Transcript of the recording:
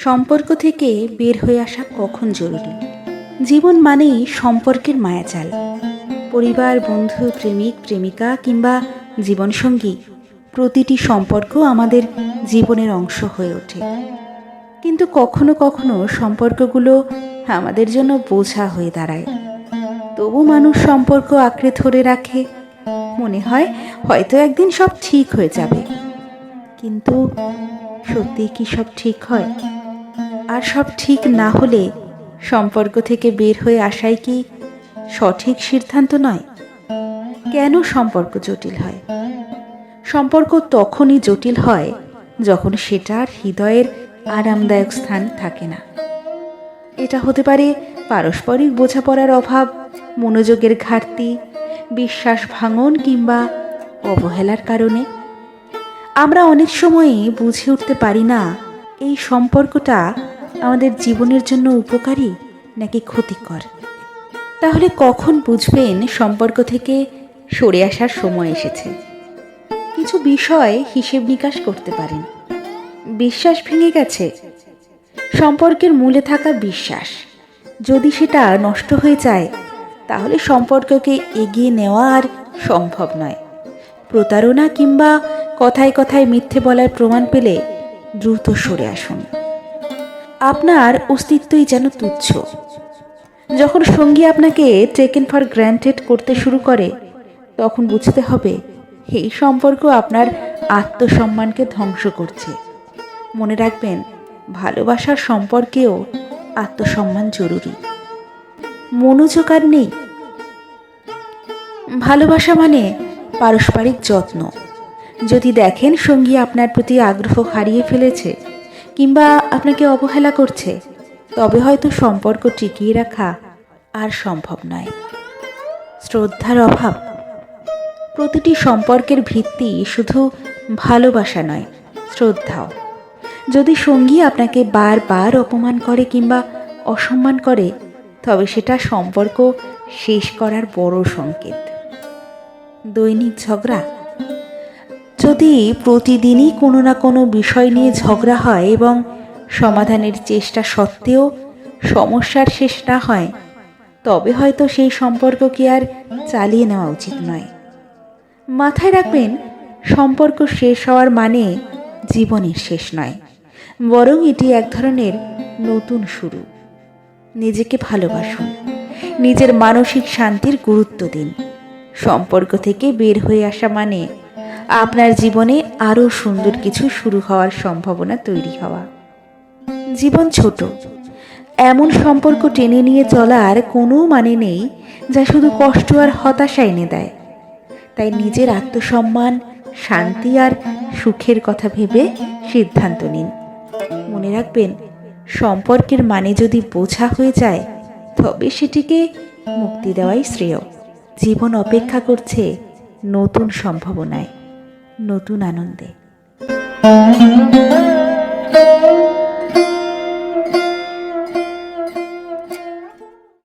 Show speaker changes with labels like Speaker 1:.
Speaker 1: সম্পর্ক থেকে বের হয়ে আসা কখন জরুরি? জীবন মানেই সম্পর্কের মায়াজাল। পরিবার, বন্ধু, প্রেমিক, প্রেমিকা কিংবা জীবনসঙ্গী, প্রতিটি সম্পর্ক আমাদের জীবনের অংশ হয়ে ওঠে। কিন্তু কখনো কখনো সম্পর্কগুলো আমাদের জন্য বোঝা হয়ে দাঁড়ায়। তবু মানুষ সম্পর্ক আঁকড়ে ধরে রাখে, মনে হয় হয়তো একদিন সব ঠিক হয়ে যাবে। কিন্তু সত্যি কি সব ঠিক হয়? আর সব ঠিক না হলে সম্পর্ক থেকে বের হয়ে আসাই কি সঠিক সিদ্ধান্ত নয়? কেন সম্পর্ক জটিল হয়? সম্পর্ক তখনই জটিল হয় যখন সেটার হৃদয়ের আরামদায়ক স্থান থাকে না। এটা হতে পারে পারস্পরিক বোঝাপড়ার অভাব, মনোযোগের ঘাটতি, বিশ্বাস ভাঙন কিংবা অবহেলার কারণে। আমরা অনেক সময়ই বুঝে উঠতে পারি না এই সম্পর্কটা আমাদের জীবনের জন্য উপকারী নাকি ক্ষতিকর। তাহলে কখন বুঝবেন সম্পর্ক থেকে সরে আসার সময় এসেছে? কিছু বিষয় হিসেব নিকাশ করতে পারেন। বিশ্বাস ভেঙে গেছে। সম্পর্কের মূলে থাকা বিশ্বাস যদি সেটা নষ্ট হয়ে যায়, তাহলে সম্পর্ককে এগিয়ে নেওয়া আর সম্ভব নয়। প্রতারণা কিংবা কথায় কথায় মিথ্যে বলার প্রমাণ পেলে দ্রুত সরে আসুন। আপনার অস্তিত্বই যেন তুচ্ছ। যখন সঙ্গী আপনাকে টেকেন ফর গ্র্যান্টেড করতে শুরু করে, তখন বুঝতে হবে এই সম্পর্ক আপনার আত্মসম্মানকে ধ্বংস করছে। মনে রাখবেন, ভালোবাসার সম্পর্কেও আত্মসম্মান জরুরি। মনোযোগ আর নেই। ভালোবাসা মানে পারস্পরিক যত্ন। যদি দেখেন সঙ্গী আপনার প্রতি আগ্রহ হারিয়ে ফেলেছে কিংবা আপনাকে অবহেলা করছে, তবে হয়তো সম্পর্ক টিকিয়ে রাখা আর সম্ভব নয়। শ্রদ্ধার অভাব। প্রতিটি সম্পর্কের ভিত্তি শুধু ভালোবাসা নয়, শ্রদ্ধাও। যদি সঙ্গী আপনাকে বারবার অপমান করে কিংবা অসম্মান করে, তবে সেটা সম্পর্ক শেষ করার বড় সংকেত। দৈনিক ঝগড়া। যদি প্রতিদিনই কোনো না কোনো বিষয় নিয়ে ঝগড়া হয় এবং সমাধানের চেষ্টা সত্ত্বেও সমস্যার শেষ না হয়, তবে হয়তো সেই সম্পর্ককে আর চালিয়ে নেওয়া উচিত নয়। মাথায় রাখবেন, সম্পর্ক শেষ হওয়ার মানে জীবনের শেষ নয়, বরং এটি এক ধরনের নতুন শুরু। নিজেকে ভালোবাসুন, নিজের মানসিক শান্তির গুরুত্ব দিন। সম্পর্ক থেকে বের হয়ে আসা মানে আপনার জীবনে আরও সুন্দর কিছু শুরু হওয়ার সম্ভাবনা তৈরি হওয়া। জীবন ছোট, এমন সম্পর্ক টেনে নিয়ে চলার কোনো মানে নেই যা শুধু কষ্ট আর হতাশা এনে দেয়। তাই নিজের আত্মসম্মান, শান্তি আর সুখের কথা ভেবে সিদ্ধান্ত নিন। মনে রাখবেন, সম্পর্কের মানে যদি বোঝা হয়ে যায়, তবে সেটিকে মুক্তি দেওয়াই শ্রেয়। জীবন অপেক্ষা করছে নতুন সম্ভাবনায়, নতুন আনন্দে।